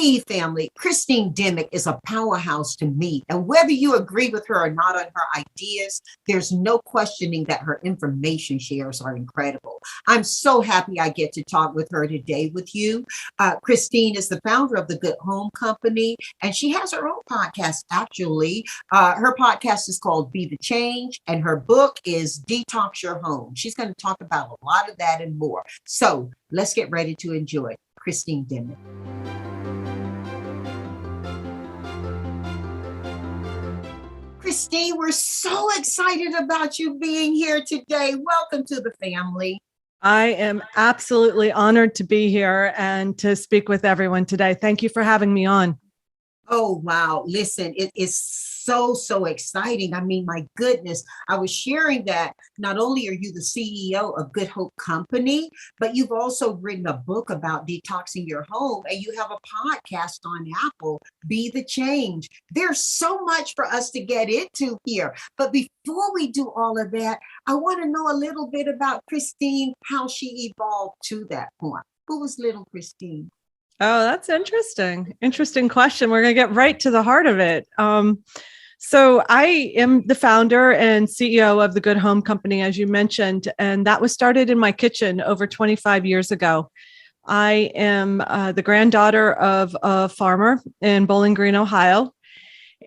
Hey, family, Christine Dimmick is a powerhouse to me. And whether you agree with her or not on her ideas, there's no questioning that her information shares are incredible. I'm so happy I get to talk with her today with you. Christine is the founder of the Good Home Company, and she has her own podcast, actually. Her podcast is called Be the Change, and her book is Detox Your Home. She's going to talk about a lot of that and more. So let's get ready to enjoy Christine Dimmick. Christine, we're so excited about you being here today. Welcome to the family. I am absolutely honored to be here and to speak with everyone today. Thank you for having me on. Oh, wow. Listen, it is so exciting. I mean, my goodness, I was sharing that not only are you the CEO of Good Hope Company, but you've also written a book about detoxing your home, and you have a podcast on Apple, Be the Change. There's so much for us to get into here. But before we do all of that, I want to know a little bit about Christine, how she evolved to that point. Who was little Christine? Oh, that's interesting. Interesting question. We're going to get right to the heart of it. So I am the founder and CEO of the Good Home Company, as you mentioned, and that was started in my kitchen over 25 years ago. I am the granddaughter of a farmer in Bowling Green, Ohio,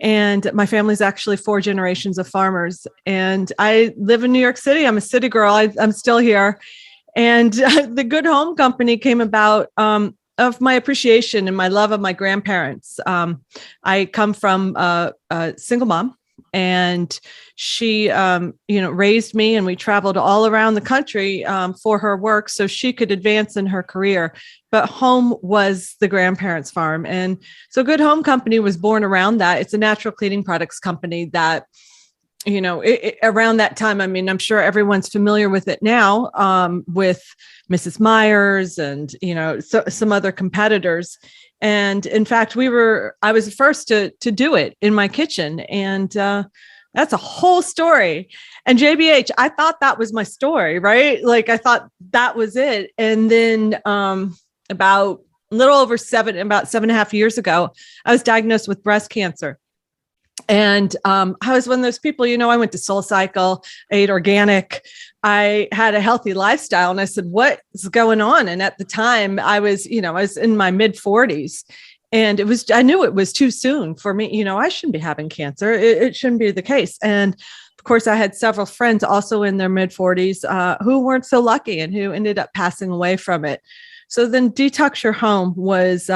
and my family's actually 4 generations of farmers. And I live in New York City. I'm a city girl. I'm still here. And the Good Home Company came about of my appreciation and my love of my grandparents. I come from a single mom, and she, raised me, and we traveled all around the country for her work so she could advance in her career. But home was the grandparents' farm. And so Good Home Company was born around that. It's a natural cleaning products company that, around that time, I mean, I'm sure everyone's familiar with it now, with Mrs. Myers and, some other competitors. And in fact, I was the first to do it in my kitchen. And that's a whole story. And JBH, I thought that was my story, right? Like, I thought that was it. And then about 7.5 years ago, I was diagnosed with breast cancer. And I was one of those people, I went to SoulCycle, I ate organic, I had a healthy lifestyle. And I said, what's going on? And at the time I was in my mid 40s, and I knew it was too soon for me. I shouldn't be having cancer. It shouldn't be the case. And of course, I had several friends also in their mid 40s who weren't so lucky and who ended up passing away from it. So then Detox Your Home was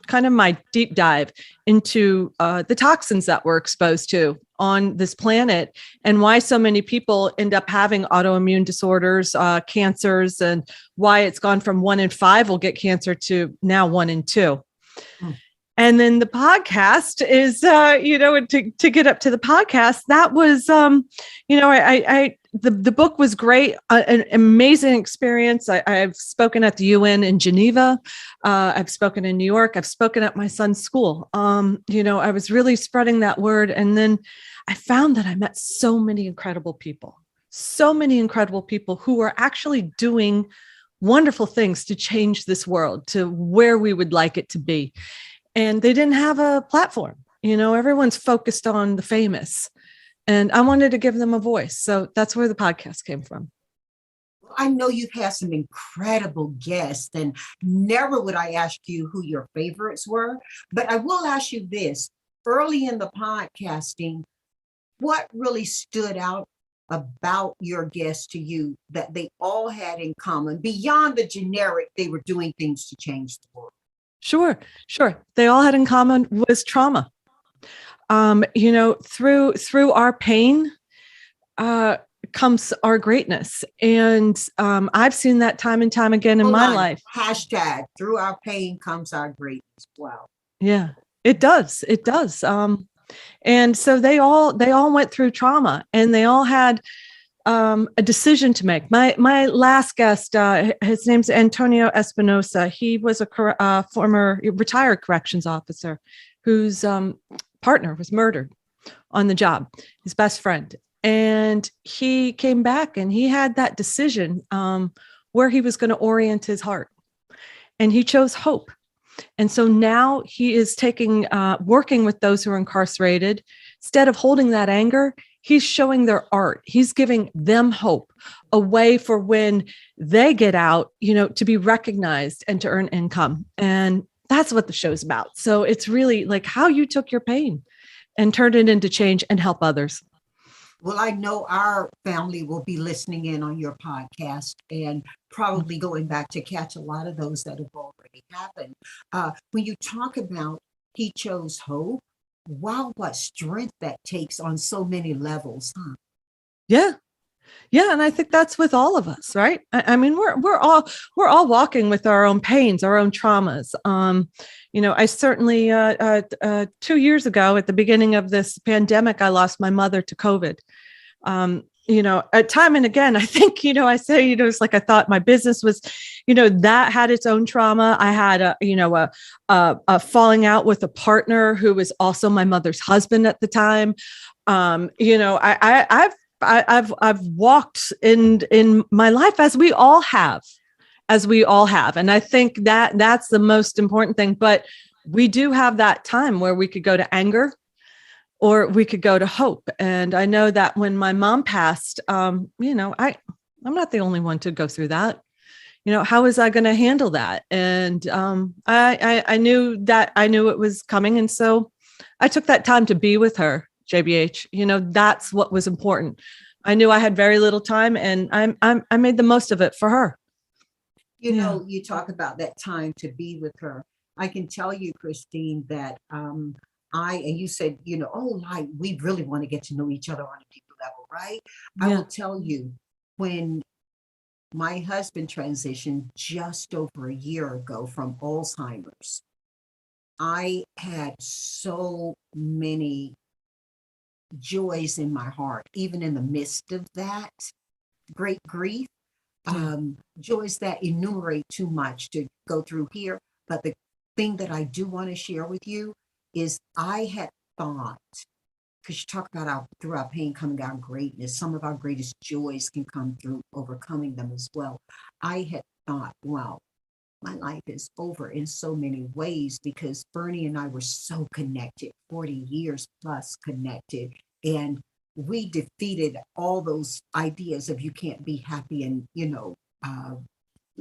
kind of my deep dive into the toxins that we're exposed to on this planet, and why so many people end up having autoimmune disorders, cancers, and why it's gone from 1 in 5 will get cancer to now 1 in 2. And then the podcast is, to get up to the podcast, that was, the book was great, an amazing experience. I've spoken at the UN in Geneva. I've spoken in New York. I've spoken at my son's school. I was really spreading that word. And then I found that I met so many incredible people who are actually doing wonderful things to change this world to where we would like it to be. And they didn't have a platform. Everyone's focused on the famous. And I wanted to give them a voice. So that's where the podcast came from. I know you've had some incredible guests, and never would I ask you who your favorites were. But I will ask you this. Early in the podcasting, what really stood out about your guests to you that they all had in common, beyond the generic, they were doing things to change the world? Sure. They all had in common was trauma. Through our pain comes our greatness. And I've seen that time and time again in my life. Hashtag, through our pain comes our greatness. Wow. Yeah, it does. It does. And so they all went through trauma, and they all had a decision to make. My last guest, his name's Antonio Espinosa. He was a former retired corrections officer whose partner was murdered on the job, his best friend. And he came back, and he had that decision where he was going to orient his heart. And he chose hope. And so now he is working with those who are incarcerated. Instead of holding that anger, he's showing their art. He's giving them hope, a way for when they get out, to be recognized and to earn income. And that's what the show's about. So it's really like how you took your pain and turned it into change and help others. Well, I know our family will be listening in on your podcast and probably going back to catch a lot of those that have already happened. When you talk about he chose hope, wow, what strength that takes on so many levels, huh? Yeah. Yeah. And I think that's with all of us, right? I mean, we're all walking with our own pains, our own traumas. I certainly 2 years ago at the beginning of this pandemic, I lost my mother to COVID. Time and again, I think, I say, it's like I thought my business was, that had its own trauma. I had a falling out with a partner who was also my mother's husband at the time. I've walked in my life as we all have. And I think that that's the most important thing. But we do have that time where we could go to anger or we could go to hope. And I know that when my mom passed, I'm not the only one to go through that. How was I going to handle that? And I knew it was coming. And so I took that time to be with her, JBH. That's what was important. I knew I had very little time and I made the most of it for her. You talk about that time to be with her. I can tell you, Christine, that and you said, like we really want to get to know each other on a deeper level, right? Yeah. I will tell you, when my husband transitioned just over a year ago from Alzheimer's, I had so many joys in my heart, even in the midst of that great grief. Joys that enumerate too much to go through here. But the thing that I do want to share with you is I had thought, because you talk about through our pain coming our greatness, some of our greatest joys can come through overcoming them as well. I had thought, wow, my life is over in so many ways because Bernie and I were so connected, 40 years plus connected. And we defeated all those ideas of you can't be happy and,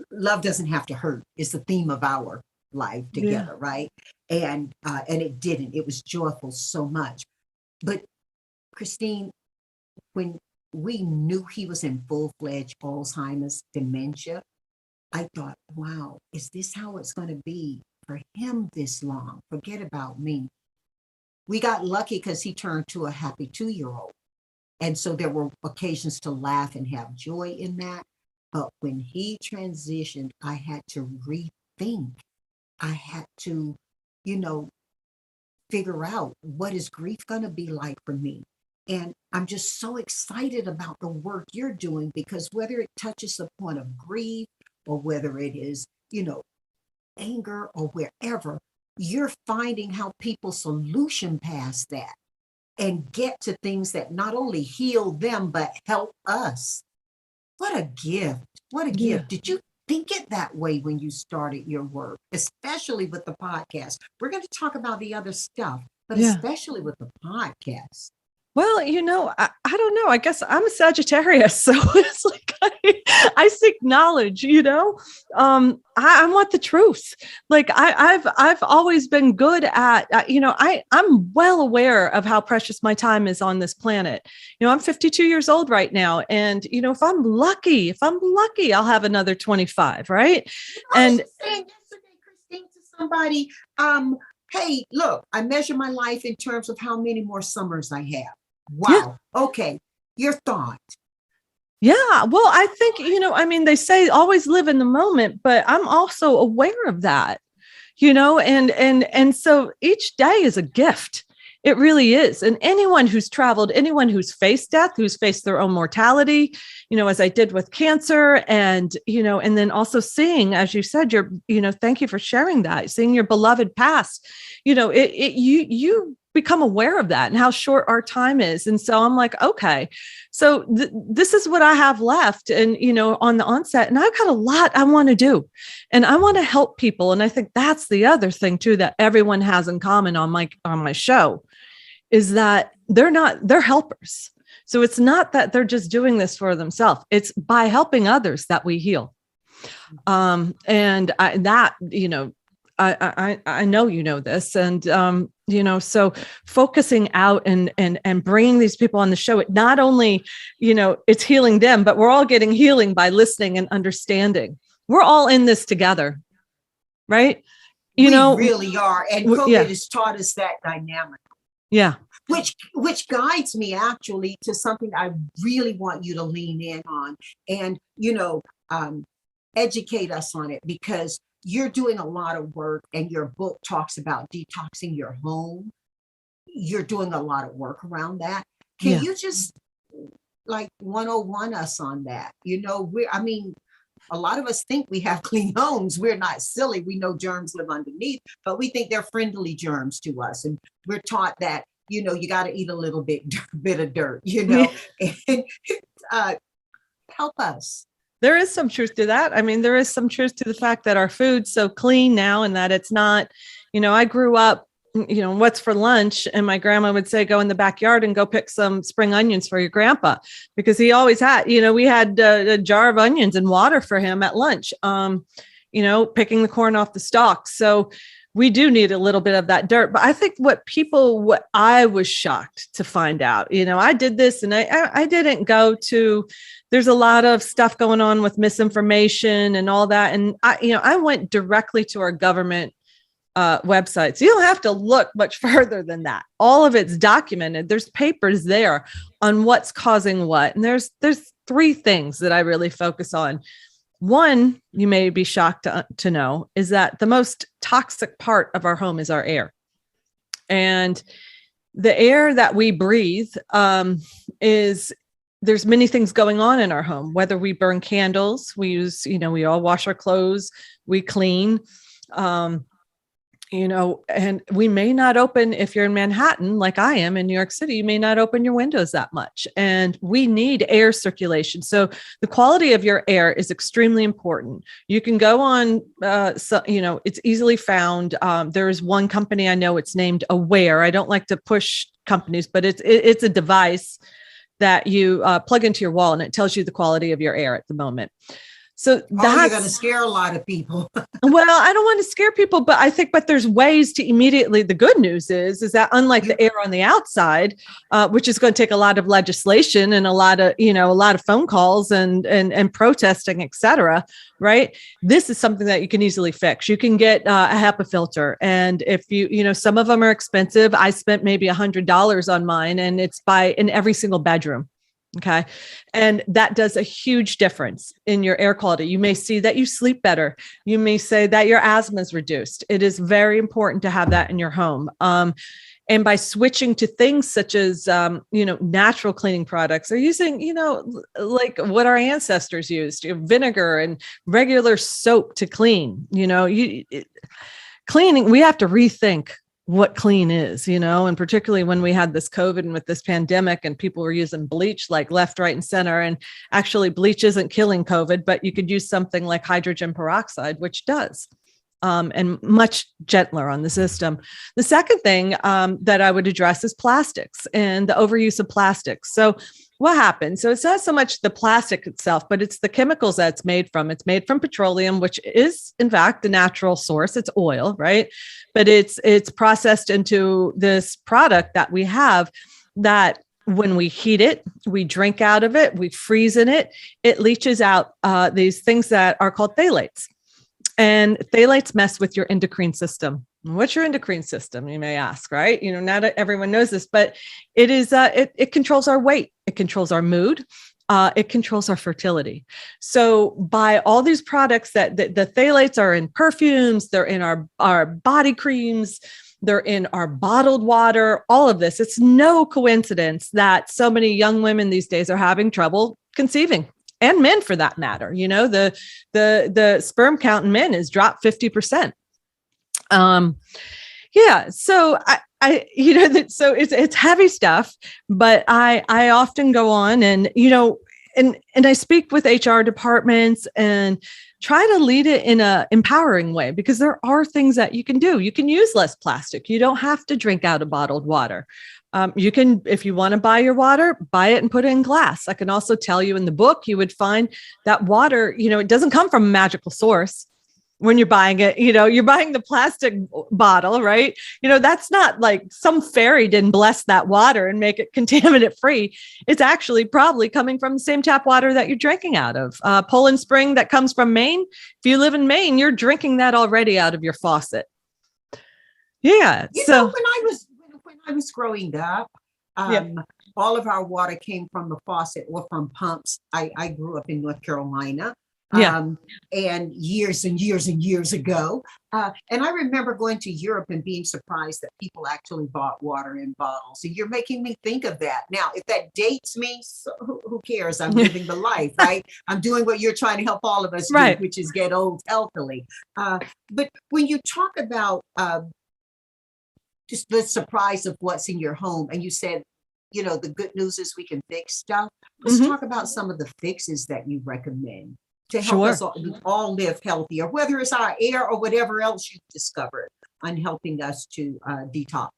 love doesn't have to hurt is the theme of our life together, right? And it didn't. It was joyful so much. But Christine, when we knew he was in full-fledged Alzheimer's dementia, I thought, wow, is this how it's going to be for him this long? Forget about me. We got lucky because he turned to a happy 2-year-old. And so there were occasions to laugh and have joy in that. But when he transitioned, I had to rethink. I had to, figure out what is grief going to be like for me. And I'm just so excited about the work you're doing because whether it touches the point of grief or whether it is, anger or wherever, you're finding how people solution past that and get to things that not only heal them, but help us. What a gift. What a gift. Did you think it that way when you started your work, especially with the podcast? We're going to talk about the other stuff, but especially with the podcast. Well, I don't know. I guess I'm a Sagittarius, so it's like I seek knowledge. I want the truth. Like I've always been good at. I'm well aware of how precious my time is on this planet. I'm 52 years old right now, and if I'm lucky, I'll have another 25. Right? I was saying yesterday, Christine, to somebody, hey, look, I measure my life in terms of how many more summers I have. Wow. Yeah. Okay. Your thought. Yeah. Well, I think, they say always live in the moment, but I'm also aware of that, and so each day is a gift. It really is. And anyone who's traveled, anyone who's faced death, who's faced their own mortality, as I did with cancer and then also seeing, as you said, thank you for sharing that, seeing your beloved past, you become aware of that and how short our time is. And so I'm like, okay, so this is what I have left. And, on the onset, and I've got a lot I want to do, and I want to help people. And I think that's the other thing too, that everyone has in common on my show, is that they're helpers. So it's not that they're just doing this for themselves. It's by helping others that we heal. And I know this, and so focusing out and bringing these people on the show, it not only it's healing them, but we're all getting healing by listening and understanding. We're all in this together, right? We really are, and COVID has taught us that dynamic. Yeah, which guides me actually to something I really want you to lean in on, and educate us on it, because you're doing a lot of work, and your book talks about detoxing your home. You're doing a lot of work around that. Can you just 101 us on that? A lot of us think we have clean homes. We're not silly. We know germs live underneath, but we think they're friendly germs to us. And we're taught that, you got to eat a little bit of dirt, and help us. There is some truth to that. I mean, there is some truth to the fact that our food's so clean now, and that it's not, I grew up, what's for lunch? And my grandma would say, go in the backyard and go pick some spring onions for your grandpa, because he always had, we had a jar of onions and water for him at lunch, picking the corn off the stalks. So we do need a little bit of that dirt. But I think what I was shocked to find out, I did this, and I didn't go to, there's a lot of stuff going on with misinformation and all that. And I went directly to our government websites. You don't have to look much further than that. All of it's documented. There's papers there on what's causing what. And there's three things that I really focus on. One, you may be shocked to know, is that the most toxic part of our home is our air. And the air that we breathe there's many things going on in our home, whether we burn candles, we use, we all wash our clothes, we clean, and we may not open, if you're in Manhattan, like I am in New York City, you may not open your windows that much. And we need air circulation. So the quality of your air is extremely important. You can go on, it's easily found. There's one company I know, it's named Aware. I don't like to push companies, but it's a device that you plug into your wall, and it tells you the quality of your air at the moment. So that's you're going to scare a lot of people. Well, I don't want to scare people, but there's ways to immediately. The good news is that unlike the air on the outside, which is going to take a lot of legislation and a lot of phone calls and protesting, et cetera, right? This is something that you can easily fix. You can get a HEPA filter. And if some of them are expensive. I spent maybe $100 on mine, and it's in every single bedroom. Okay. And that does a huge difference in your air quality. You may see that you sleep better. You may say that your asthma is reduced. It is very important to have that in your home. And by switching to things such as, natural cleaning products, or using, like what our ancestors used, vinegar and regular soap to clean, cleaning, we have to rethink what clean is, and particularly when we had this COVID and with this pandemic, and people were using bleach like left, right, and center. And actually bleach isn't killing COVID, but you could use something like hydrogen peroxide, which does, and much gentler on the system. The second thing that I would address is plastics and the overuse of plastics. So what happens? So it's not so much the plastic itself, but it's the chemicals that it's made from. It's made from petroleum, which is in fact the natural source. It's oil, right? But it's processed into this product that we have that when we heat it, we drink out of it, we freeze in it, it leaches out these things that are called phthalates. And phthalates mess with your endocrine system. What's your endocrine system, you may ask, right? Not everyone knows this, but it is, it controls our weight. It controls our mood. It controls our fertility. So by all these products that the phthalates are in perfumes, they're in our body creams, they're in our bottled water, all of this. It's no coincidence that so many young women these days are having trouble conceiving. And men for that matter, the sperm count in men has dropped 50%. Yeah. So so it's heavy stuff, but I often go on and, and I speak with HR departments and try to lead it in a empowering way, because there are things that you can do. You can use less plastic. You don't have to drink out of bottled water. You can, if you want to buy your water, buy it and put it in glass. I can also tell you in the book, you would find that water, it doesn't come from a magical source. When you're buying it, you're buying the plastic bottle, right? That's not like some fairy didn't bless that water and make it contaminant free. It's actually probably coming from the same tap water that you're drinking out of. Poland Spring that comes from Maine. If you live in Maine, you're drinking that already out of your faucet. Yeah. When I was growing up, all of our water came from the faucet or from pumps. I grew up in North Carolina. And years and years and years ago. And I remember going to Europe and being surprised that people actually bought water in bottles. So you're making me think of that. Now, if that dates me, so who cares? I'm living the life, right? I'm doing what you're trying to help all of us do, which is get old healthily. But when you talk about just the surprise of what's in your home, and you said, the good news is we can fix stuff. Let's talk about some of the fixes that you recommend to help us all live healthier, whether it's our air or whatever else you've discovered on helping us to detox.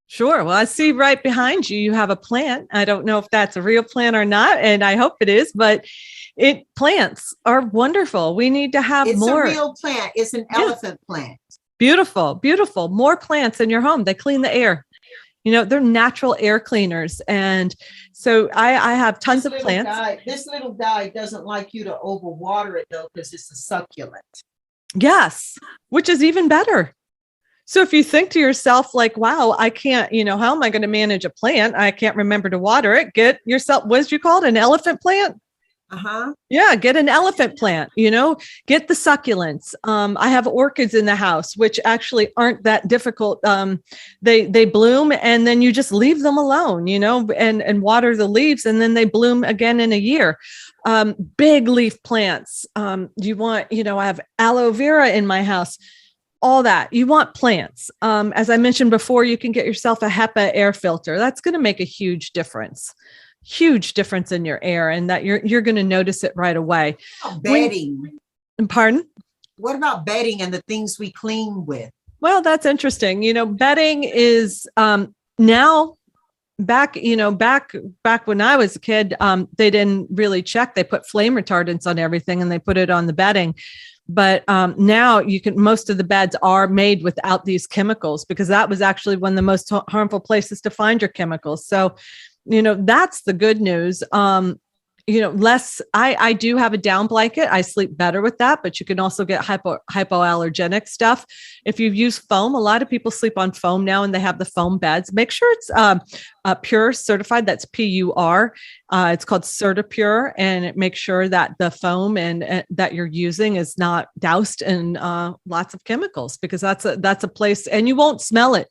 Sure. Well, I see right behind you, you have a plant. I don't know if that's a real plant or not, and I hope it is, but plants are wonderful. We need to have more. It's a real plant. It's an elephant plant. Beautiful, beautiful. More plants in your home. They clean the air. They're natural air cleaners. And so I have tons of plants. This little guy doesn't like you to overwater it though, because it's a succulent. Yes, which is even better. So if you think to yourself like, wow, I can't, how am I going to manage a plant? I can't remember to water it. Get yourself, what did you call it? An elephant plant? Yeah, get an elephant plant, get the succulents. I have orchids in the house, which actually aren't that difficult. They bloom and then you just leave them alone, and water the leaves, and then they bloom again in a year. Big leaf plants. You want, I have aloe vera in my house. All that. You want plants. As I mentioned before, you can get yourself a HEPA air filter. That's going to make a huge difference in your air, and that you're going to notice it right away. Bedding. Pardon? What about bedding and the things we clean with? Well, that's interesting. Bedding is now back when I was a kid, they didn't really check. They put flame retardants on everything and they put it on the bedding. But now most of the beds are made without these chemicals, because that was actually one of the most harmful places to find your chemicals. So that's the good news. I do have a down blanket. I sleep better with that, but you can also get hypoallergenic stuff. If you use foam, a lot of people sleep on foam now and they have the foam beds. Make sure it's Pure certified. That's PUR. It's called CertiPure, and it makes sure that the foam and that you're using is not doused in lots of chemicals, because that's a place, and you won't smell it.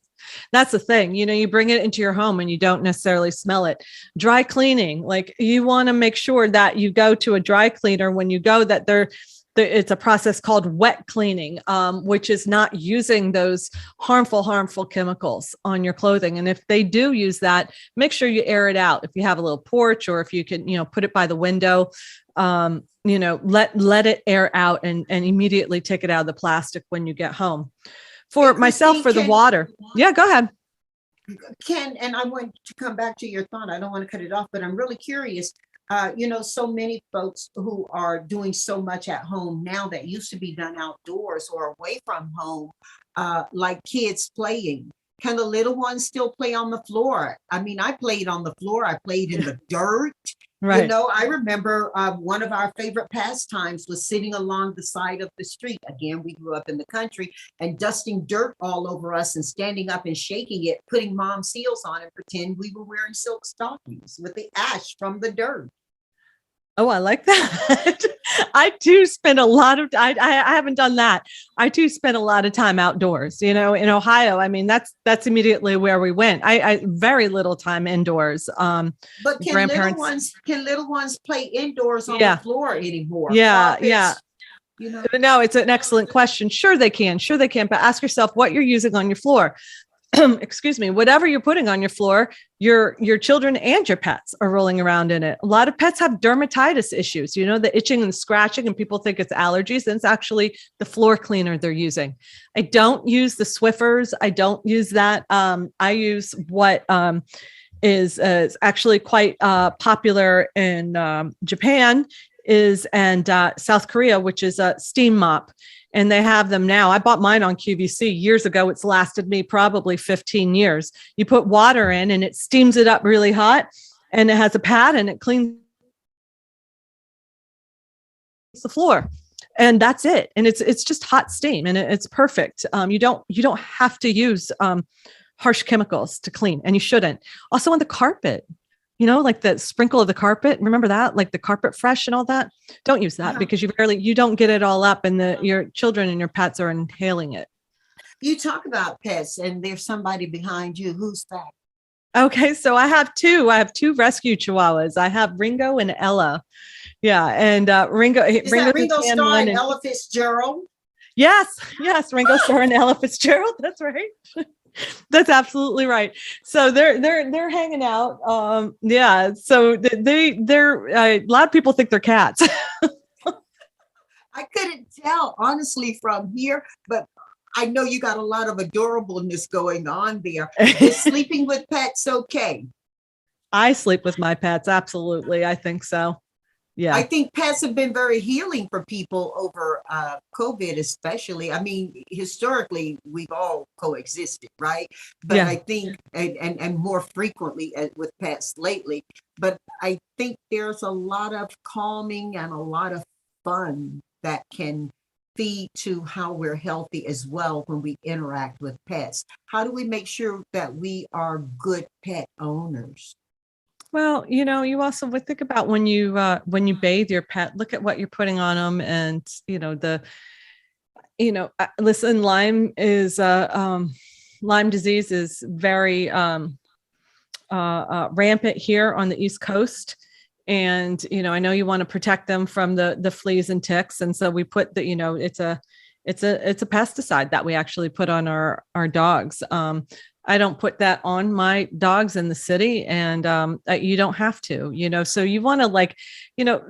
That's the thing, you bring it into your home and you don't necessarily smell it. Dry cleaning, like you want to make sure that you go to a dry cleaner when you go, that it's a process called wet cleaning, which is not using those harmful chemicals on your clothing. And if they do use that, make sure you air it out. If you have a little porch, or if you can, put it by the window, let it air out and immediately take it out of the plastic when you get home. For myself, for the water. Yeah, go ahead. And I want to come back to your thought. I don't want to cut it off, but I'm really curious. So many folks who are doing so much at home now that used to be done outdoors or away from home, like kids playing. Can the little ones still play on the floor? I mean, I played on the floor. I played in the dirt. Right. I remember one of our favorite pastimes was sitting along the side of the street. Again, we grew up in the country, and dusting dirt all over us and standing up and shaking it, putting mom seals on and pretend we were wearing silk stockings with the ash from the dirt. Oh, I like that. I too spend a lot of, I haven't done that. I too spent a lot of time outdoors, in Ohio. I mean, that's immediately where we went. I very little time indoors. But can little ones play indoors on the floor anymore? Yeah. You know, No, it's an excellent question. Sure they can. Sure they can. But ask yourself what you're using on your floor. Excuse me, whatever you're putting on your floor, your children and your pets are rolling around in it. A lot of pets have dermatitis issues, the itching and scratching, and people think it's allergies, and it's actually the floor cleaner they're using. I don't use the Swiffers. I don't use that. I use what is actually quite popular in Japan and South Korea, which is a steam mop. And they have them now. I bought mine on QVC years ago. It's lasted me probably 15 years. You put water in and it steams it up really hot, and it has a pad and it cleans the floor. And that's it. And it's just hot steam, and it's perfect. You don't have to use harsh chemicals to clean, and you shouldn't. Also on the carpet, like the sprinkle of the carpet. Remember that, like the carpet fresh and all that. Don't use that because you don't get it all up, and your children and your pets are inhaling it. You talk about pets, and there's somebody behind you. Who's that? Okay, so I have two. I have two rescue Chihuahuas. I have Ringo and Ella. Yeah, and Ringo. Is that Ringo Starr and Ella Fitzgerald? Yes, Ringo Starr and Ella Fitzgerald. That's right. That's absolutely right. So they're hanging out. Yeah. So they're a lot of people think they're cats. I couldn't tell honestly from here, but I know you got a lot of adorableness going on there. Is sleeping with pets okay? I sleep with my pets. Absolutely. I think so. Yeah. I think pets have been very healing for people over COVID, especially. I mean, historically, we've all coexisted, right? But I think, and more frequently with pets lately, but I think there's a lot of calming and a lot of fun that can feed to how we're healthy as well when we interact with pets. How do we make sure that we are good pet owners? Well, you also would think about when you bathe your pet, look at what you're putting on them, and listen, Lyme disease is very rampant here on the East Coast, and I know you want to protect them from the fleas and ticks, and so we put it's a pesticide that we actually put on our dogs. I don't put that on my dogs in the city, and you don't have to, so you want to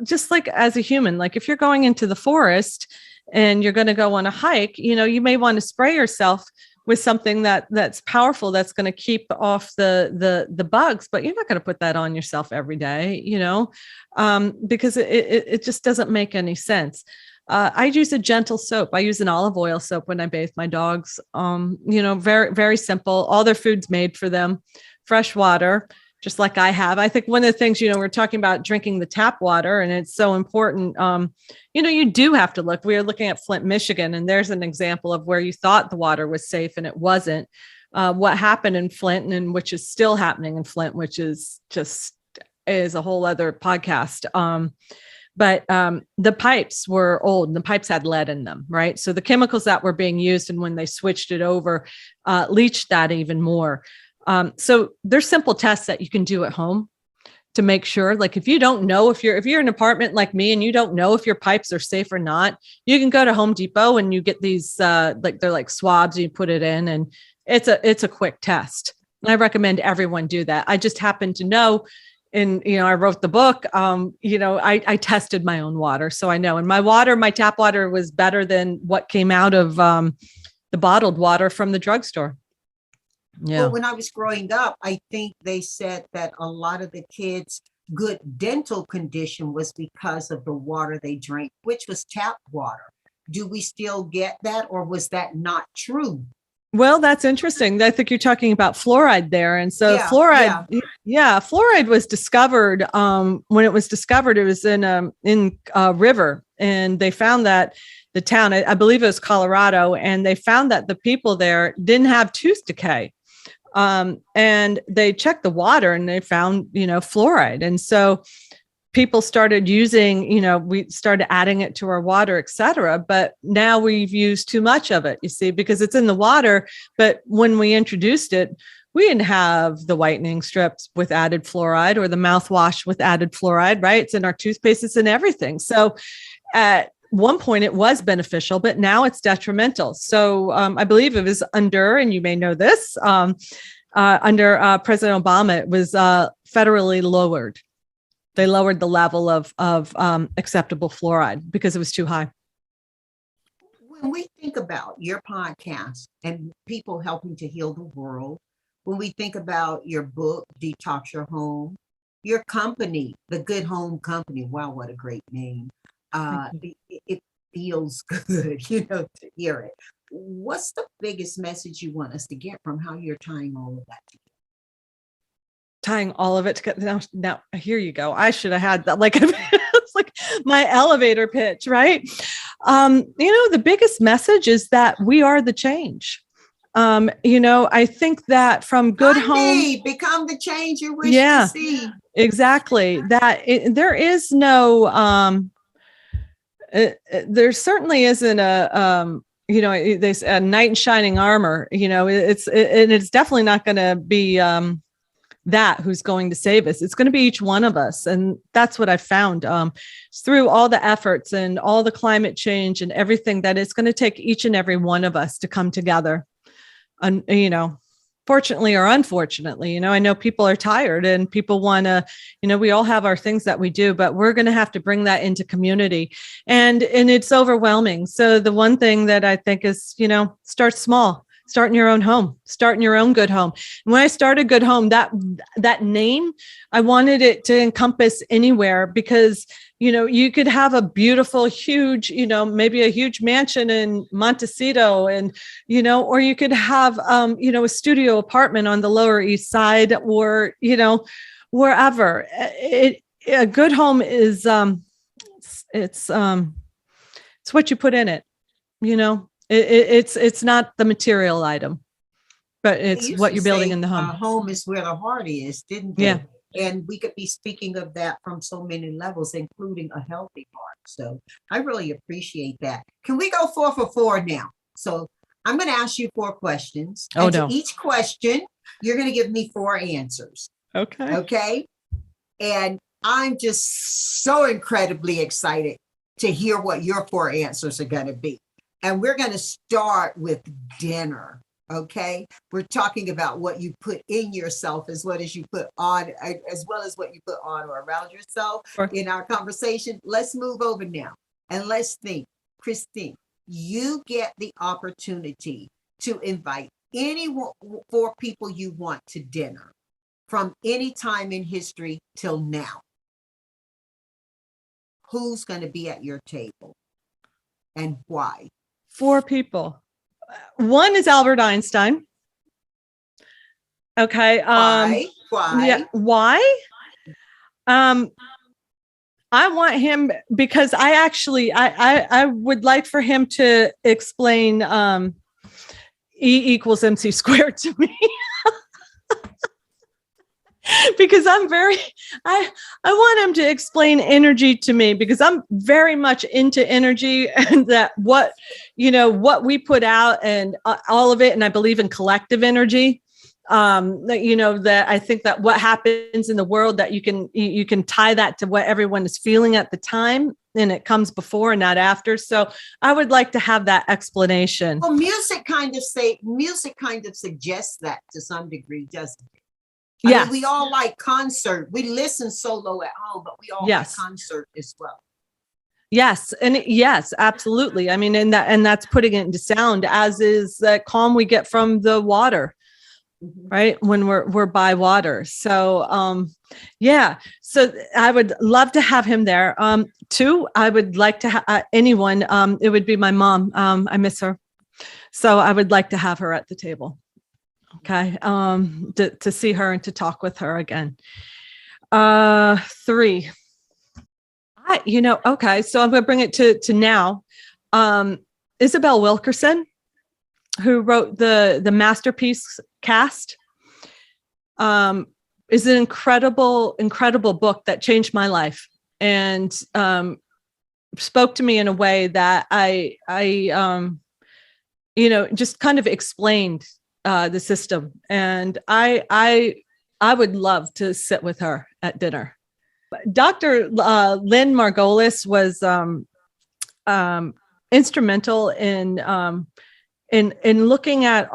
just like as a human, like if you're going into the forest and you're going to go on a hike, you may want to spray yourself with something that's powerful, that's going to keep off the bugs, but you're not going to put that on yourself every day, because it just doesn't make any sense. I use a gentle soap. I use an olive oil soap when I bathe my dogs. Very, very simple. All their food's made for them. Fresh water, just like I have. I think one of the things, we're talking about drinking the tap water, and it's so important. You do have to look. We are looking at Flint, Michigan, and there's an example of where you thought the water was safe and it wasn't. What happened in Flint, and which is still happening in Flint, which is a whole other podcast. But the pipes were old, and the pipes had lead in them, right? So the chemicals that were being used, and when they switched it over, leached that even more. So there's simple tests that you can do at home to make sure. Like if you don't know, if you're in an apartment like me and you don't know if your pipes are safe or not, you can go to Home Depot and you get these they're like swabs, you put it in, and it's a quick test. And I recommend everyone do that. I just happen to know. And, I wrote the book, I tested my own water. So I know, and my tap water was better than what came out of the bottled water from the drugstore. Yeah. Well, when I was growing up, I think they said that a lot of the kids' good dental condition was because of the water they drank, which was tap water. Do we still get that, or was that not true? Well, that's interesting. I think you're talking about fluoride there. And so fluoride was discovered. When it was discovered, it was in a river, and they found that the town, I believe it was Colorado, and they found that the people there didn't have tooth decay. And they checked the water and they found, fluoride. And so people started using, we started adding it to our water, et cetera. But now we've used too much of it, you see, because it's in the water. But when we introduced it, we didn't have the whitening strips with added fluoride or the mouthwash with added fluoride, right? It's in our toothpaste, it's in everything. So one point it was beneficial, but now it's detrimental. So I believe it was under, and you may know this, under President Obama, it was federally lowered. They lowered the level of acceptable fluoride because it was too high. When we think about your podcast and people helping to heal the world, when we think about your book, Detox Your Home, your company, the Good Home Company, wow, what a great name. It feels good, to hear it. What's the biggest message you want us to get from how you're tying all of that together? Tying all of it together. Now here you go. I should have had that. Like, it's like my elevator pitch, right? The biggest message is that we are the change. I think that from Good Home, become the change you wish to see. Exactly. That there is no, there certainly isn't they say a knight in shining armor. It's definitely not going to be that who's going to save us. It's going to be each one of us, and that's what I found through all the efforts and all the climate change and everything, that it's going to take each and every one of us to come together. And fortunately or unfortunately, I know people are tired and people want to, we all have our things that we do, but we're going to have to bring that into community, and it's overwhelming. So the one thing that I think is, start small, start in your own home, start in your own good home. And when I started Good Home, that name, I wanted it to encompass anywhere, because, you could have a beautiful, huge, maybe a huge mansion in Montecito, and, or you could have, a studio apartment on the Lower East Side, or, wherever. A good home is, it's what you put in it, It's not the material item, but it's what you're building in the home. Home is where the heart is, didn't they? Yeah. And we could be speaking of that from so many levels, including a healthy heart. So I really appreciate that. Can we go 4 for 4 now? So I'm going to ask you 4 questions. Oh, and no. To each question, you're going to give me 4 answers. Okay. Okay. And I'm just so incredibly excited to hear what your 4 answers are going to be. And we're going to start with dinner. Okay. We're talking about what you put in yourself as well as you put on, as well as what you put on or around yourself. Sure. In our conversation. Let's move over now and let's think. Christine, you get the opportunity to invite any 4 people you want to dinner from any time in history till now. Who's going to be at your table and why? 4 people. One is Albert Einstein. Okay. Why? Yeah. Why? I want him because I would like for him to explain E equals MC squared to me. Because I want him to explain energy to me, because I'm very much into energy, and that what we put out and all of it. And I believe in collective energy. That I think that what happens in the world, that you can tie that to what everyone is feeling at the time, and it comes before and not after. So I would like to have that explanation. Well, music kind of suggests that to some degree, doesn't it? I mean, we all like concert. We listen solo at home, but we all like concert as well. Yes. And yes, absolutely. I mean, and that's putting it into sound, as is that calm we get from the water, right? When we're by water. So, so I would love to have him there. 2, I would like to have anyone. It would be my mom. I miss her. So I would like to have her at the table. Okay. To see her and to talk with her again. 3. Okay. So I'm going to bring it to now. Isabel Wilkerson, who wrote the Masterpiece Cast, is an incredible book that changed my life, and spoke to me in a way that I just kind of explained the system. And I would love to sit with her at dinner. Dr. Lynn Margolis was instrumental in looking at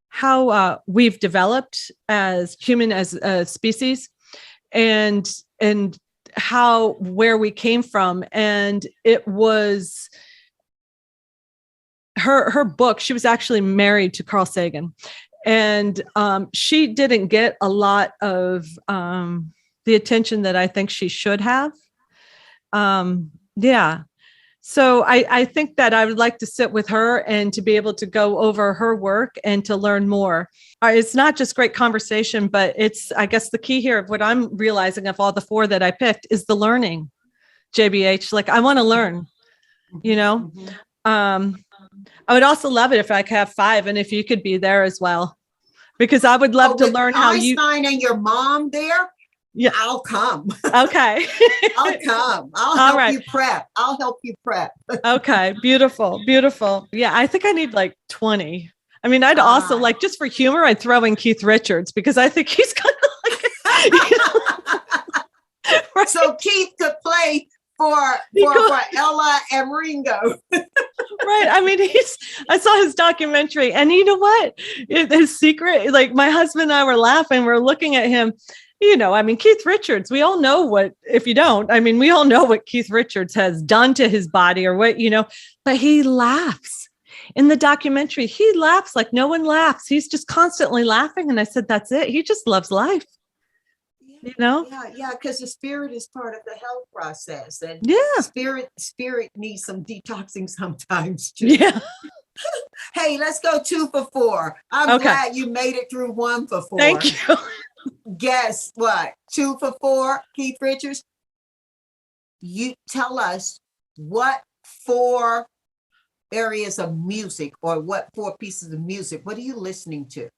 how we've developed as human, as a species, and where we came from. And it was her book. She was actually married to Carl Sagan, and she didn't get a lot of the attention that I think she should have. Yeah. So I think that I would like to sit with her and to be able to go over her work and to learn more. It's not just great conversation, but it's, I guess the key here of what I'm realizing of all the 4 that I picked is the learning, JBH. Like, I want to learn, you know? I would also love it if I could have 5 and if you could be there as well, because I would love to learn how Einstein and your mom there. Yeah, I'll come. Okay. I'll come. I'll help you prep. I'll help you prep. Okay. Beautiful. Beautiful. Yeah. I think I need like 20. I mean, I'd also like, just for humor, I'd throw in Keith Richards, because I think he's kind of like, right? So Keith could play for Ella and Ringo. Right. I mean, I saw his documentary, and you know what? His secret, like, my husband and I were laughing. We're looking at him. You know, I mean, Keith Richards, we all know what, if you don't, I mean, we all know what Keith Richards has done to his body, or what, you know, but he laughs in the documentary. He laughs like no one laughs. He's just constantly laughing. And I said, that's it. He just loves life. You know? Yeah. Because the spirit is part of the health process, and spirit needs some detoxing sometimes too. Yeah. Hey, let's go 2 for 4. I'm glad you made it through 1 for 4. Thank you. Guess what? 2 for 4, Keith Richards. You tell us what 4 areas of music, or what 4 pieces of music, what are you listening to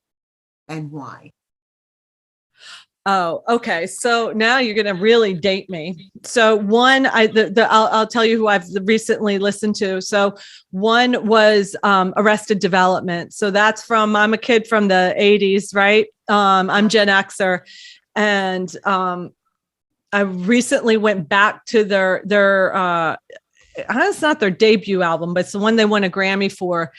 and why? Oh, okay. So now you're going to really date me. So one, I'll tell you who I've recently listened to. So one was Arrested Development. So that's I'm a kid from the 80s, right? I'm Gen Xer, and I recently went back to their it's not their debut album, but it's the one they won a Grammy for.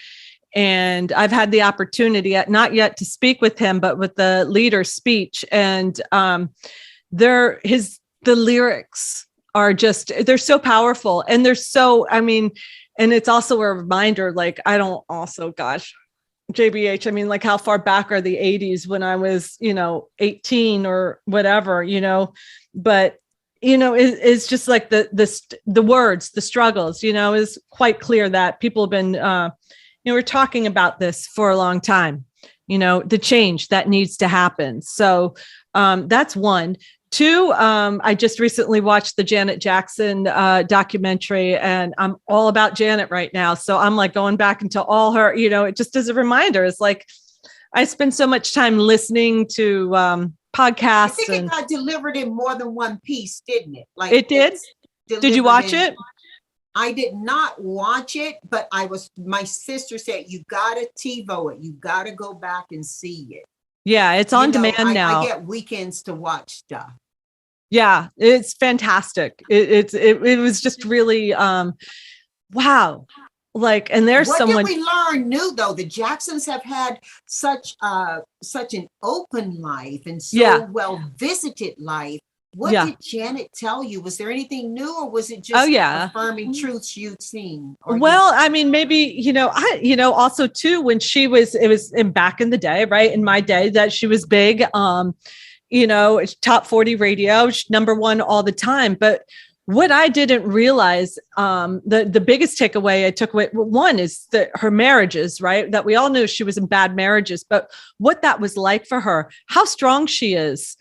And I've had the opportunity, not yet to speak with him, but with the leader's speech. And the lyrics are just, they're so powerful. And they're so, I mean, and it's also a reminder, like, JBH, I mean, like, how far back are the 80s when I was, 18 or whatever, but, it's just like the words, the struggles, is quite clear that people have been, we're talking about this for a long time, the change that needs to happen. So that's 1. 2, I just recently watched the Janet Jackson documentary, and I'm all about Janet right now. So I'm like going back into all her, it just as a reminder, it's like, I spend so much time listening to podcasts. I think it got delivered in more than one piece, didn't it? Like, it did. Did you watch it? I did not watch it, but my sister said, you got to TiVo it. You got to go back and see it. Yeah, it's on demand now. I get weekends to watch stuff. Yeah, it's fantastic. It was just really, wow. Like, and there's what someone. What did we learn new, though? The Jacksons have had such an open life and so well visited life. What did Janet tell you? Was there anything new, or was it just affirming truths you'd seen? Well, I mean, maybe, also too, when it was back in the day, right? In my day, that she was big, top 40 radio, #1 all the time. But what I didn't realize, the biggest takeaway I took away, one is her marriages, right? That we all knew she was in bad marriages, but what that was like for her, how strong she is.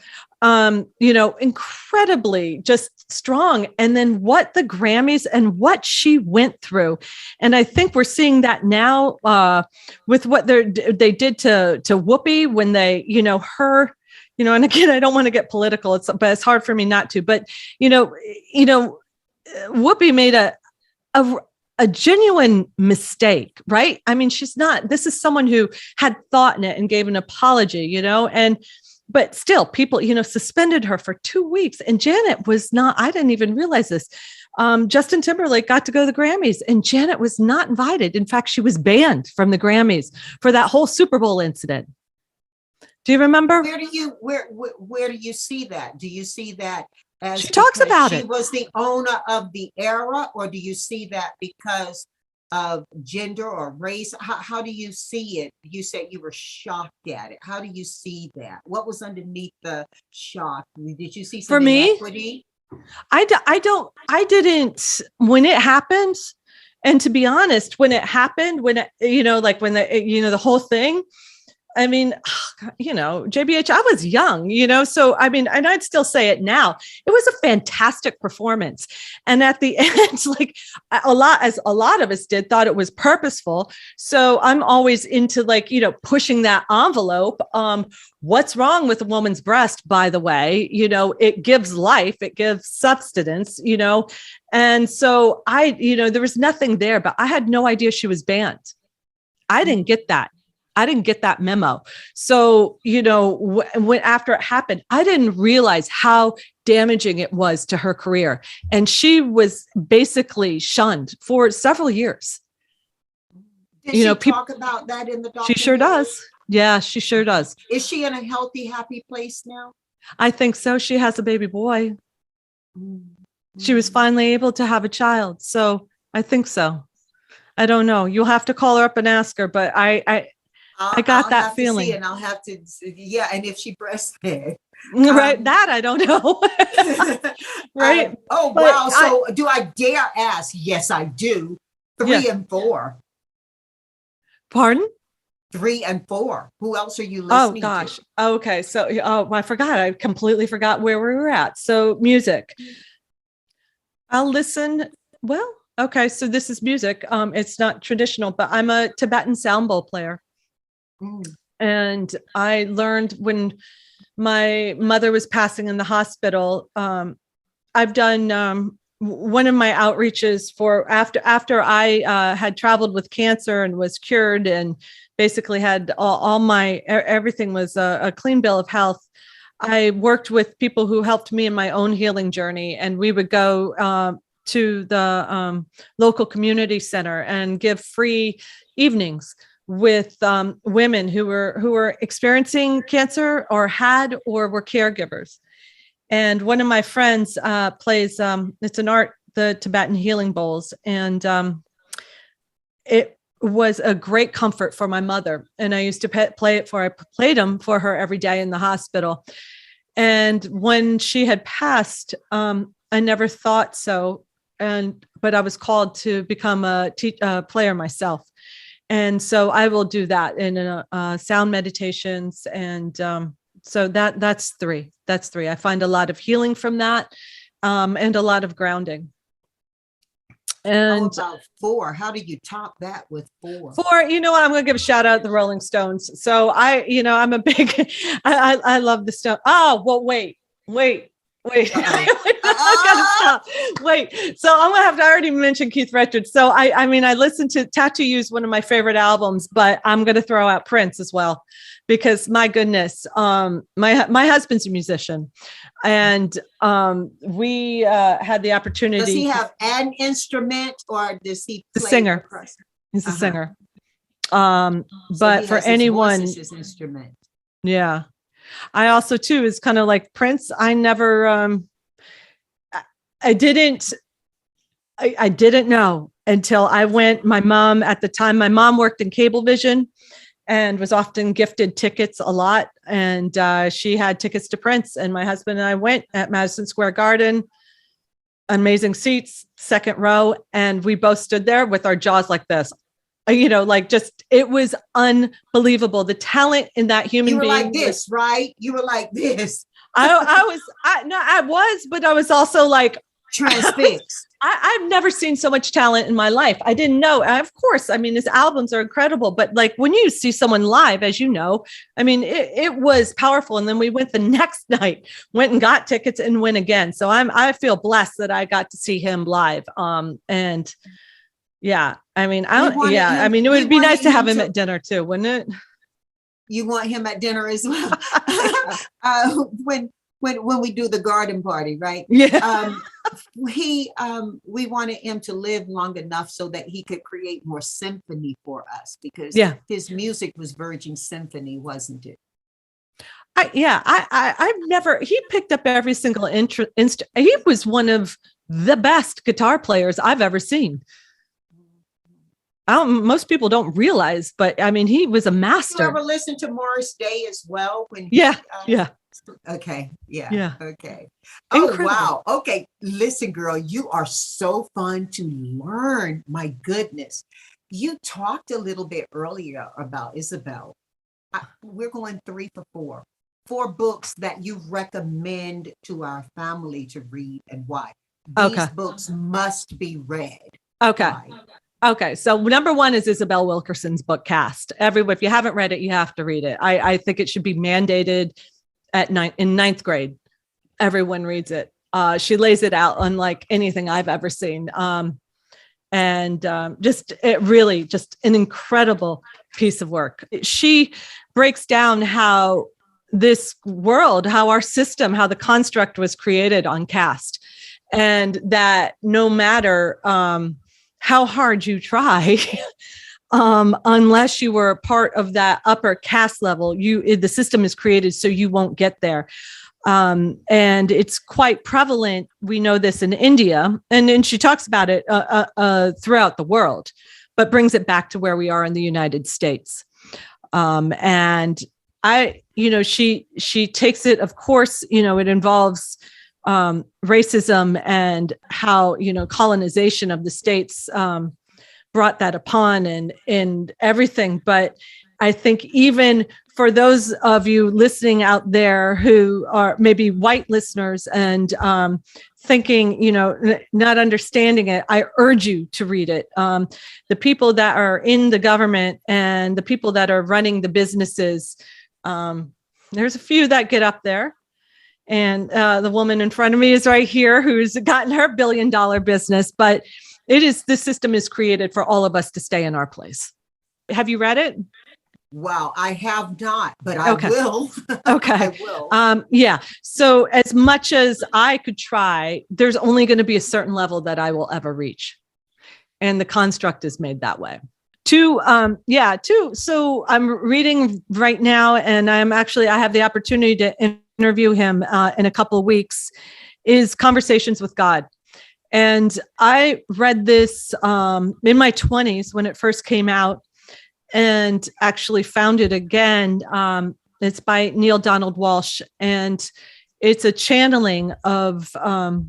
Incredibly just strong. And then what the Grammys and what she went through. And I think we're seeing that now with what they did to Whoopi when they, her, and again, I don't want to get political, but it's hard for me not to, but, Whoopi made a genuine mistake, right? I mean, this is someone who had thought in it and gave an apology, but still people, suspended her for 2 weeks. And Janet was not, I didn't even realize this. Justin Timberlake got to go to the Grammys, and Janet was not invited. In fact, she was banned from the Grammys for that whole Super Bowl incident. Do you remember? Where do you see that? Do you see that as she talks about it? She was the owner of the era, or do you see that because of gender or race? How do you see it? You said you were shocked at it. How do you see that? What was underneath the shock? Did you see some inequity? I didn't, when it happened. And to be honest, when it happened, the whole thing, I mean, JBH, I was young, so I mean, and I'd still say it now. It was a fantastic performance. And at the end, like a lot of us thought it was purposeful. So I'm always into pushing that envelope. What's wrong with a woman's breast, by the way? It gives life, it gives substance, and so there was nothing there, but I had no idea she was banned. I didn't get that memo. So, when after it happened, I didn't realize how damaging it was to her career. And she was basically shunned for several years. Did she talk about that in the documentary? She sure does. Yeah, she sure does. Is she in a healthy, happy place now? I think so. She has a baby boy. She was finally able to have a child. So I think so. I don't know. You'll have to call her up and ask her, but I got that feeling. And I'll have to, yeah. And if she breastfed. Right. That I don't know. Right. Wow. So do I dare ask? Yes, I do. 3 and 4. Pardon? 3 and 4. Who else are you listening to? Oh, gosh. Okay. So, I forgot. I completely forgot where we were at. So music. I'll listen. Well, okay. So this is music. It's not traditional, but I'm a Tibetan sound bowl player. And I learned when my mother was passing in the hospital. I've done one of my outreaches for after I had traveled with cancer and was cured and basically had all my everything was a clean bill of health. I worked with people who helped me in my own healing journey, and we would go to the local community center and give free evenings with women who were experiencing cancer or were caregivers. And one of my friends plays, it's an art, the Tibetan healing bowls. And it was a great comfort for my mother. And I used to I played them for her every day in the hospital. And when she had passed, I never thought so. But I was called to become a player myself. And so I will do that in sound meditations. And so that's 3. That's 3. I find a lot of healing from that and a lot of grounding. And about 4, how do you top that with 4? 4, I'm going to give a shout out to the Rolling Stones. So I'm a big, I love the Stones. Oh, well, wait. I gotta stop. Wait. So I'm gonna have to already mention Keith Richards. So I mean, I listened to Tattoo You is one of my favorite albums, but I'm gonna throw out Prince as well, because my goodness, my husband's a musician, and we had the opportunity. Does he have an instrument, or does he play? The singer. He's a singer. But for anyone, his instrument. Yeah. I also too is kind of like Prince. I never, I didn't know until I went. My mom at the time, my mom worked in Cablevision and was often gifted tickets a lot. And she had tickets to Prince, and my husband and I went at Madison Square Garden, amazing seats, 2nd row. And we both stood there with our jaws like this. It was unbelievable. The talent in that human being. You were like this, right? You were like this. I was, but I was also like transfixed. I've never seen so much talent in my life. I didn't know. Of course, I mean, his albums are incredible, but like when you see someone live, as you know, I mean, it was powerful. And then we went the next night, went and got tickets and went again. So I feel blessed that I got to see him live. And yeah, I mean, it would be nice to have him at dinner too, wouldn't it? You want him at dinner as well. when we do the garden party, right? Yeah. We wanted him to live long enough so that he could create more symphony for us, because Yeah. his music was Virgin Symphony, wasn't it? I've never, he picked up every single instrument. He was one of the best guitar players I've ever seen. Most people don't realize, but I mean, he was a master. You ever listen to Morris Day as well? Yeah. Okay. Yeah. Yeah. Okay. Oh, Incredible. wow. Okay. Listen, girl, you are so fun to learn. My goodness. You talked a little bit earlier about Isabel. We're going 3 for 4. 4 books that you recommend to our family to read, and why. These books must be read. Okay. Why? Okay. So number 1 is Isabel Wilkerson's book, Cast. Everyone, if you haven't read it, you have to read it. I think it should be mandated in 9th grade. Everyone reads it. She lays it out unlike anything I've ever seen. Just an incredible piece of work. She breaks down how this world, how our system, how the construct was created on caste, and that no matter how hard you try, unless you were part of that upper caste level, the system is created so you won't get there. And it's quite prevalent. We know this in India, and she talks about it throughout the world, but brings it back to where we are in the United States. She takes it, of course, it involves racism and how, colonization of the states brought that upon and everything. But I think even for those of you listening out there who are maybe white listeners and thinking, not understanding it, I urge you to read it. The people that are in the government and the people that are running the businesses, there's a few that get up there. And the woman in front of me is right here who's gotten her $1 billion business, but the system is created for all of us to stay in our place. Have you read it? Wow, I have not, but I will. Okay. I will. Yeah. So as much as I could try, there's only going to be a certain level that I will ever reach. And the construct is made that way. Two. So I'm reading right now, and I have the opportunity to interview him in a couple of weeks, is Conversations with God. And I read this in my 20s when it first came out, and actually found it again. It's by Neil Donald Walsh, and it's a channeling of a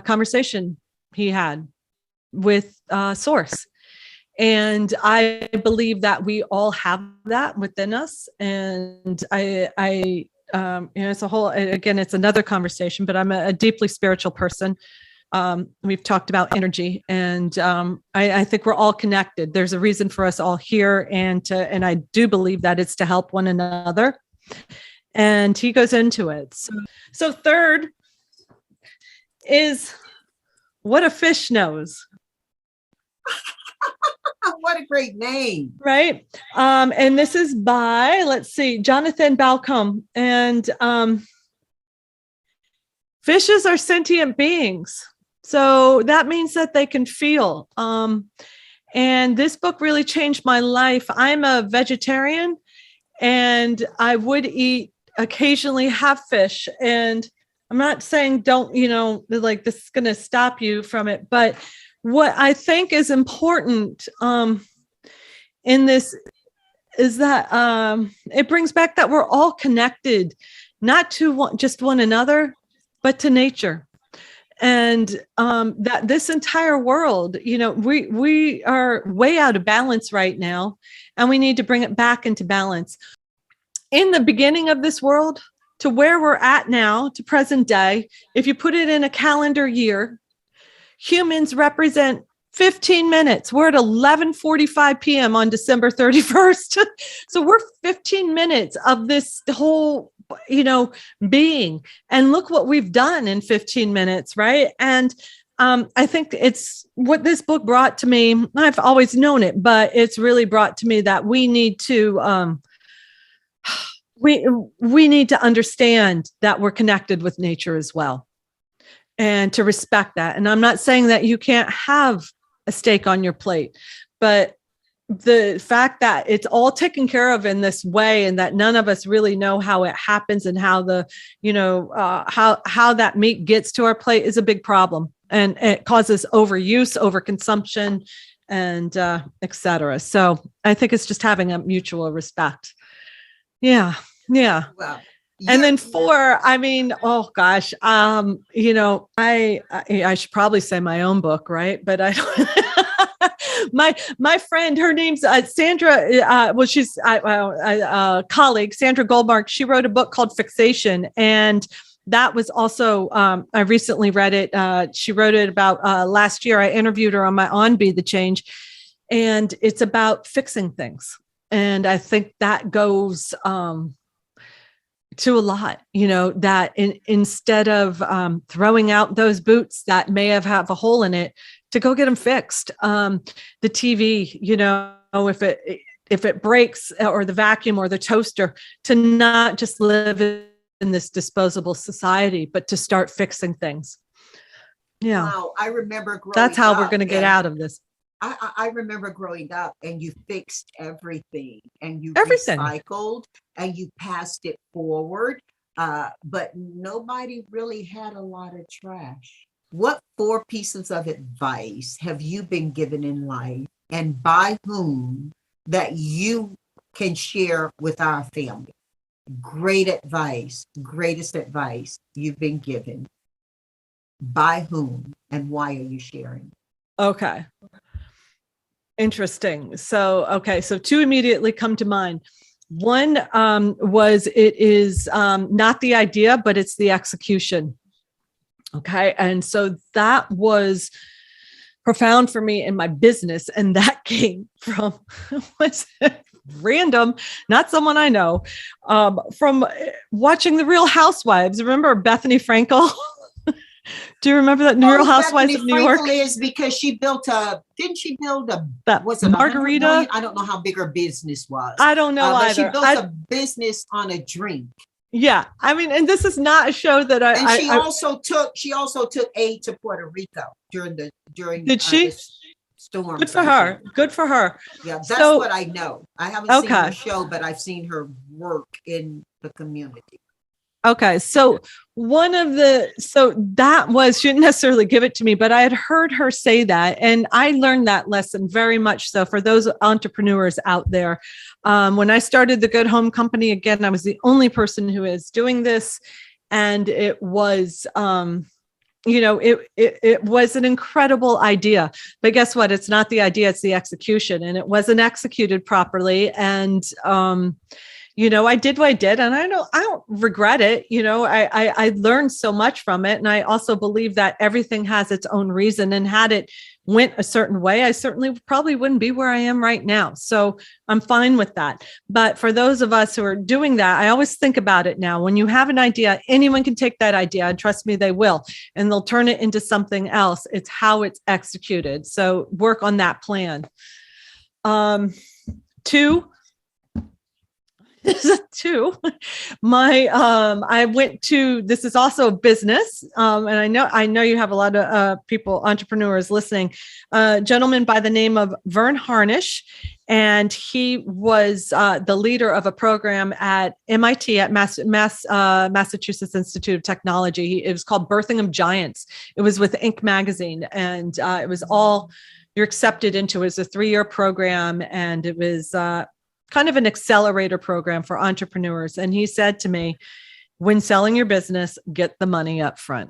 conversation he had with Source. And I believe that we all have that within us. And it's a whole, again, it's another conversation, but I'm a deeply spiritual person. We've talked about energy, and I think we're all connected. There's a reason for us all here, and I do believe that it's to help one another. And he goes into it. So third is What a Fish Knows. What a great name. Right. And this is by, Jonathan Balcombe. And fishes are sentient beings. So that means that they can feel. And this book really changed my life. I'm a vegetarian, and I would occasionally have fish. And I'm not saying don't, this is going to stop you from it. But what I think is important in this is that it brings back that we're all connected, not to just one another, but to nature. And that this entire world, we are way out of balance right now, and we need to bring it back into balance. In the beginning of this world to where we're at now, to present day, if you put it in a calendar year, humans represent 15 minutes. We're at 11:45 p.m. on December 31st. So we're 15 minutes of this whole, being. And look what we've done in 15 minutes, right? And I think it's what this book brought to me. I've always known it, but it's really brought to me that we need to we need to understand that we're connected with nature as well, and to respect that. And I'm not saying that you can't have a steak on your plate, but the fact that it's all taken care of in this way, and that none of us really know how it happens and how the, how that meat gets to our plate is a big problem. And it causes overuse, overconsumption, and et cetera. So I think it's just having a mutual respect. Yeah. Yeah. Well, And then I mean, oh gosh, I should probably say my own book, right? But I don't. my friend, her name's Sandra. She's a colleague, Sandra Goldmark. She wrote a book called Fixation, and that was also I recently read it. She wrote it about last year. I interviewed her on Be the Change, and it's about fixing things. And I think that goes to a lot, that instead of throwing out those boots that may have a hole in it, to go get them fixed. The TV, if it breaks, or the vacuum or the toaster, to not just live in this disposable society, but to start fixing things. Yeah. Wow. I remember that's how we're going to get out of this. I remember growing up, and you fixed everything, and you Everything. recycled, and you passed it forward. But nobody really had a lot of trash. What 4 pieces of advice have you been given in life, and by whom, that you can share with our family? Great advice, greatest advice you've been given. By whom, and why are you sharing? Okay. Interesting. So 2 immediately come to mind. One was, it is not the idea, but it's the execution. Okay. And so that was profound for me in my business. And that came from was random, not someone I know, from watching The Real Housewives. Remember Bethany Frankel? Do you remember that Real Housewives of New York? Is because she didn't she build was it margarita? I don't know how big her business was. I don't know either. She built a business on a drink. Yeah. I mean, and this is not a show that she also took aid to Puerto Rico during Did she? Storm. Good for her. Good for her. Yeah, that's what I know. I haven't seen her show, but I've seen her work in the community. Okay. So that was, she didn't necessarily give it to me, but I had heard her say that. And I learned that lesson very much so for those entrepreneurs out there. When I started the Good Home Company, again, I was the only person who is doing this. And it was, it was an incredible idea, but guess what? It's not the idea, it's the execution, and it wasn't executed properly. And, I did what I did, and I don't regret it. I learned so much from it. And I also believe that everything has its own reason, and had it went a certain way, I certainly probably wouldn't be where I am right now. So I'm fine with that. But for those of us who are doing that, I always think about it now. When you have an idea, anyone can take that idea, and trust me, they will, and they'll turn it into something else. It's how it's executed. So work on that plan. 2, I went to, this is also business. And I know you have a lot of entrepreneurs listening, a gentleman by the name of Vern Harnish. And he was the leader of a program at MIT, at Massachusetts Institute of Technology. It was called Birthing of Giants. It was with Inc. magazine. And it was all you're accepted into. It was a 3-year program. And it was kind of an accelerator program for entrepreneurs. And he said to me, when selling your business, get the money up front.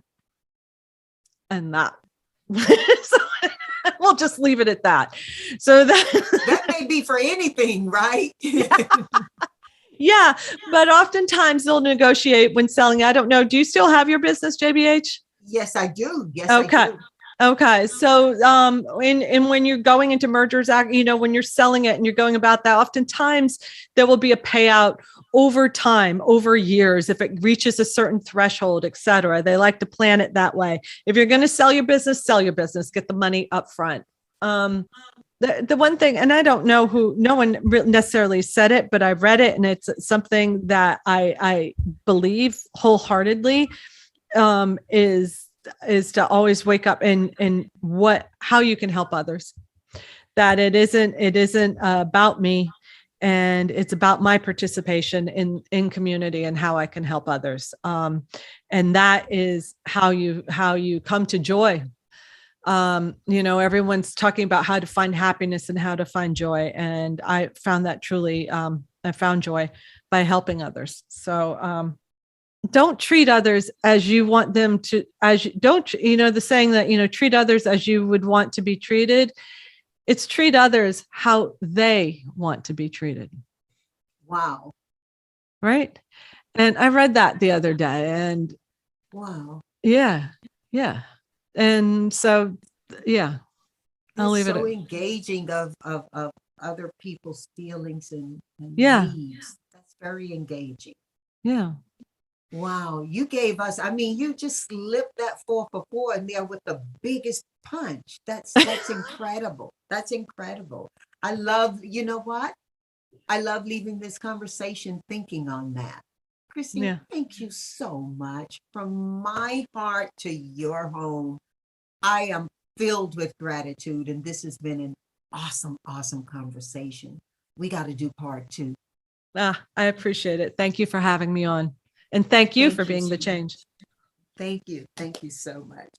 And that, so we'll just leave it at that. So that may be for anything, right? Yeah. But oftentimes they'll negotiate when selling. I don't know. Do you still have your business, JBH? Yes, I do. Yes, okay. I do. Okay. So, and when you're going into mergers, when you're selling it and you're going about that, oftentimes there will be a payout over time, over years, if it reaches a certain threshold, et cetera. They like to plan it that way. If you're going to sell your business, get the money up front. the one thing, and I don't know who, no one necessarily said it, but I've read it, and it's something that I believe wholeheartedly, is to always wake up in how you can help others. That it isn't about me, and it's about my participation in community and how I can help others. And that is how you come to joy. Everyone's talking about how to find happiness and how to find joy. And I found that truly, I found joy by helping others. So, don't treat others as you want them to, the saying that, treat others as you would want to be treated. It's treat others how they want to be treated. Wow. Right. And I read that the other day, and wow. Yeah. And so, I'll leave it. So engaging of other people's feelings and needs. That's very engaging. Yeah. Wow. You gave us, you just slipped that 4 for 4 in there with the biggest punch. That's incredible. That's incredible. I love, you know what? I love leaving this conversation thinking on that. Chrissy, thank you so much. From my heart to your home, I am filled with gratitude, and this has been an awesome, awesome conversation. We got to do part 2. I appreciate it. Thank you for having me on. And thank you for being the change. Thank you. Thank you so much.